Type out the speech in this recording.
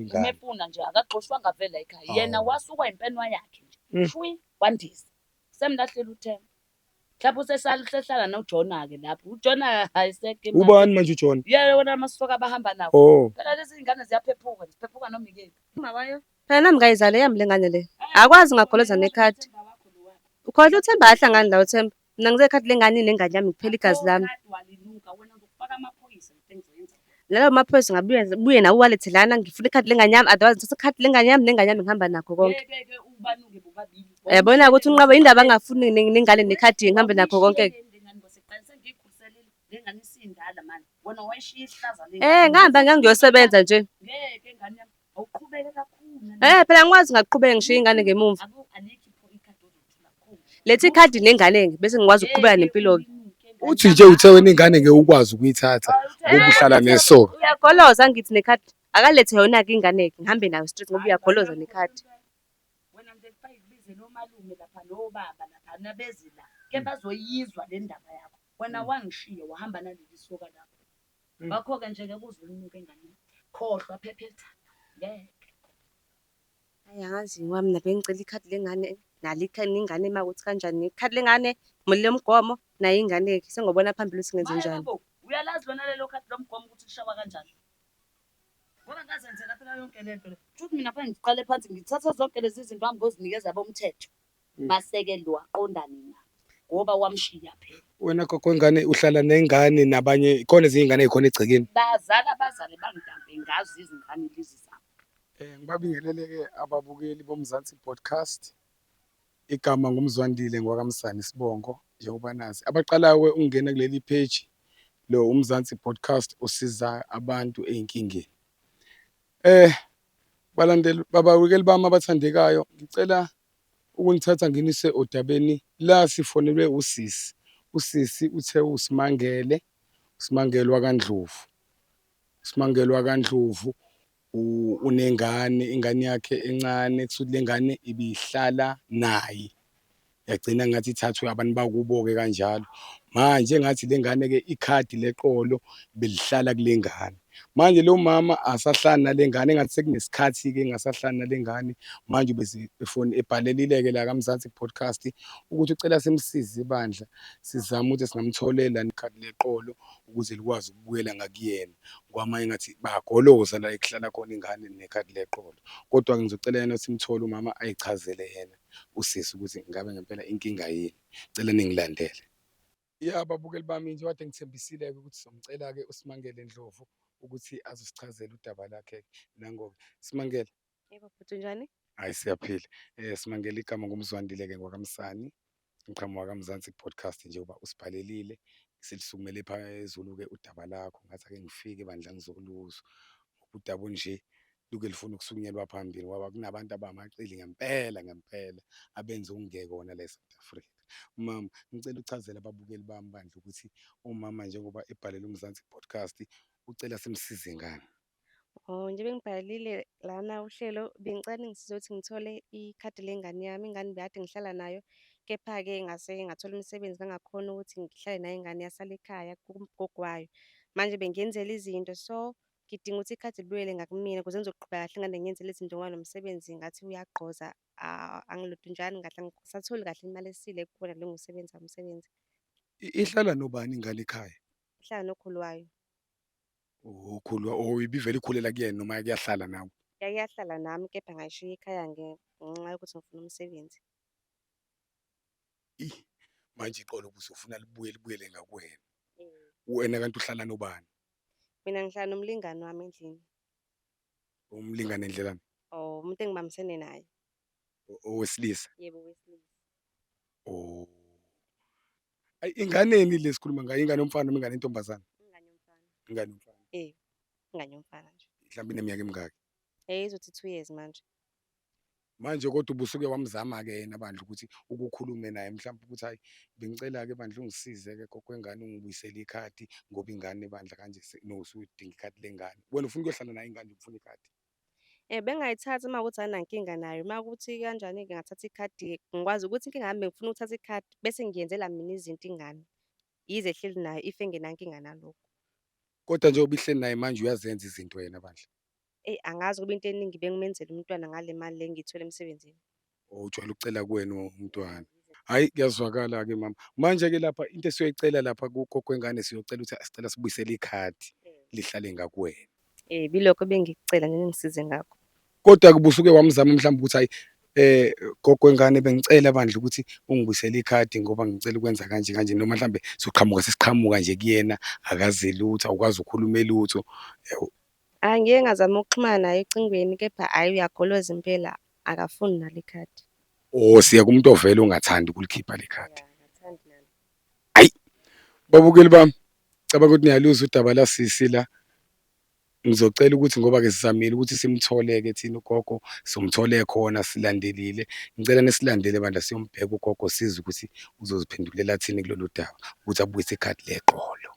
ingane. Umefuna nje akagxoshwanga vele ekhaya. Yena Hawu. wasuka impenwa yakhe nje. Mm. Shwi wandisa. Semlahlela uThemba. Mhlawumbe sehlala noJona-ke lapho. UJona ayisekho imali. Ubani manje uJona? Yena wona amasoka abahamba nawo. Oh. Phela lezi ingane ziyaphephuka, ziphephuka noma ikephi. Ungabayo? Phela nami ngayizala yami le ngane le. Akwazi ngagoloza nekhadi. Ukhohle uThemba ahlangani la uThemba. Mina ngizekhadi lengane nengane yami kuphela igazi lami. Lalo maphoyisa buye nawo wallet lana ngifuna ikhadi lengane yami, otherwise ngithatha ikhadi lengane yami nengane yami ngihamba nakho konke. Yabona ukuthi unqaba indaba angafuni nengane nekhadi ngihambe nakho konke. Ngihamba ngiyosebenza nje. Phela ngikwazi ngaqhubeka ngishiya ingane ngemuva. Lethi ikhadi nengane bese ngikwazi ukuqhubeka nempilo-ke. Uthi nje uthe wena ingane ngeke ukwazi ukuyithatha ngoba uhlala nesoka. Uyagoloza ngithi nekhadi. Akalethe yona-ke ingane-ke ngihambe nayo straight ngoba uyagoloza nekhadi. Wena nje kuyibize nomalume lapha nobaba lapha nabezi la. Ke bazoyizwa le ndaba yakho. Wena wangishiya wahamba naleli soka lakho. Ngakho-ke nje ngeke uzwe umuntu engane. Khohlwa phephetha. Ngeke. Hayi angazi wami bengicela ikhadi lengane nalo ingane makuthi kanjani ikhadi lengane umlilo umgomo nayo ingane-ke sengobona phambili ukuthi ngenze njani. Uyalazi lona lelo khadi lomgomo ukuthi lishawa kanjani? Ngoba ngazenzela phela yonke lento le. Futhi mina phela ngiqale phansi ngithatha zonke lezi zinto wami ngozinikeza bomthetho. Basekelwe waqondana nabo ngoba wamshiya phela. Wena gogo wengane uhlala nengane nabanye khona ezinye izingane ezikhona egcekeni. Bazali bangidambe ngazo izingane lezi zabo. Ngibabingelele-ke ababukeli boMzansi Podcast. Igama nguMzwandile ngwakamsani Sibongo njengoba nazi. Abaqala-ke ungena kuleli page lo uMzansi Podcast usiza abantu ezinkingeni. Babukeli bami abathandekayo, ngicela ukunithatha nginise odabeni la sifonelwe usisi. Usisi uthe uSimangele waKaNdlovu. uSimangele waKaNdlovu unengane, ingane yakhe encane kusuthi le ngane ibihlala naye. Yagcina ngathi ithathwe abantu bakubo-ke kanjalo. Manje ngathi le ngane-ke ikhadi leqolo belihlala kule ngane. Manje lo mama asahlala nale ngane engathi sekunesikhathi-ke engasahlali nale ngane. Manje ebhalelile-ke la kaMzansi Podcast ukuthi ucela simsize ibandla sizame ukuthi singamtholela ikhadi leqolo ukuze likwazi ukubuyela ngakuyena. Kwamanye ngathi bayagoloza la ekuhlala khona ingane nekhadi leqolo. Kodwa ngizocela yena simthole umama ayichazele yena usisi ukuthi ngabe ngempela inkinga yini. Cela ningilandele. Ababukeli bami nje kade ngithembisile-ke ukuthi sizomcela-ke uSimangele Ndlovu ukuthi azosichazela udaba lakhe nangoba. Simangele. Yebo bhuti njani? Hayi siyaphila. Simangele igama nguMzwandile-ke ngwakamsani. Ngiqhamuka kaMzansi Podcast njengoba usibhalelile. Selisukumele phezulu-ke udaba lakho ngathi ake ngifike ebandla ngizokuluzwa. Udaba nje luke lifuna ukusukunyelwa phambili ngoba kunabantu abamaqili ngempela abenza okungekona la eSouth Africa. Mama ngicela uchazele ababukeli bami bandla ukuthi umama njengoba ebhalele uMzansi Podcast ucela simsize ngani. Nje bengibhalile lana uhlelo bengicela ningisize ukuthi ngithole ikhadi lengane yami. Ingane bekade ngihlala nayo, kepha-ke ngase ngathola umsebenzi ngangakhona ukuthi ngihlale nayo ingane yahlala ekhaya kugogo wayo. Manje bengiyenzela izinto so ngidinga ukuthi ikhadi libuyele ngakumina ukuze ngizoqhubeka kahle ingane ngiyenzele izinto ngoba nomsebenzi ngathi uyagqoza. Angiludunjani kahle, angisatholi kahle imali esile kukhona lo ngusebenza umsebenzi. Ihlala nobani ingane ekhaya? Ihlala nokhulu wayo. Ukhulu ibivele ikhulela kuyena noma kuyahlala nawe? Yake yahlala nami kepha ngayishiya ekhaya ngenxa yokuthi ngifuna umsebenzi. Manje ixolo ubusufuna libuyele ngakuwena. Wena kanti uhlala nobani? Mina ngihlala nomlingani wami endlini. Umlingane endlelani? Umuntu engibambisene naye. Owesilisa? Yebo, owesilisa. Inganeni lesikhuluma ngayo, ingane yomfana noma ingane yentombazane? Ingane yomfana. Ingane yomfana. Ingane yomfana nje. Mhlawumbe ineminyaka emingaki? Izothi 2 years manje. Manje kodwa ubusuke wamzama-ke yena bandla ukuthi ukukhulume naye mhlawumbe ukuthi hayi bengicela-ke bandla ungisize-ke kokwengane ungibuyisele ikhadi ngoba ingane bandla kanje usudinga ikhadi lengane. Wena ufuna ukuyohlala naye ingane ufuna ikhadi? Bengingayithatha uma kuwukuthi anginankinga nayo. Uma kuwukuthi kanjani-ke ngathatha ikhadi ngikwazi ukuthi inkinga yami bengifuna ukuthatha ikhadi bese ngiyenzela mina izinto ingane. Yize ehleli nayo if engenankinga nalokho. Kodwa njengoba ihleli naye manje uyazenza izinto wena bandla. Eyi, angazi ukuba into eningi bengimenzela umntwana ngale mali le ngiyithole emsebenzini. ujwayele ukucela kuwena umntwana. Hhayi, kuyazwakala-ke mama. Manje-ke lapha into esiyoyicela lapha kugogo wengane siyocela ukuthi sicela sibuyisele ikhadi lihlale ngakuwena. Bilokho bengikucela ngeke ngisize ngakho. Kodwa-ke ubusuke wamzama mhlawumbe ukuthi hayi, gogo wengane bengicela bandla ukuthi ungibuyisele ikhadi ngoba ngicela ukwenza kanje kanje, noma mhlambe sesiqhamuka nje kuyena akazi lutho, awukwazi ukhulume lutho. Hhayi, ngike ngazama ukuxhumana naye ecingweni, kepha hhayi uyagoloza impela, akafuni nalo ikhadi. Siya kumuntu ovele ungathandi ukulikhipha le khadi. Akathandi nalo. Hhayi, babukeli bami, cabanga ukuthi niyaluzwa udaba lasisi la. Ngizocela ukuthi ngoba-ke sizamile ukuthi simthole-ke thina ugogo, simthole khona silandelile. Ngicela nisilandele bandla siyombheka ugogo sizwe ukuthi uzoziphendulela thini kulolu daba ukuthi abuyise ikhadi leqolo.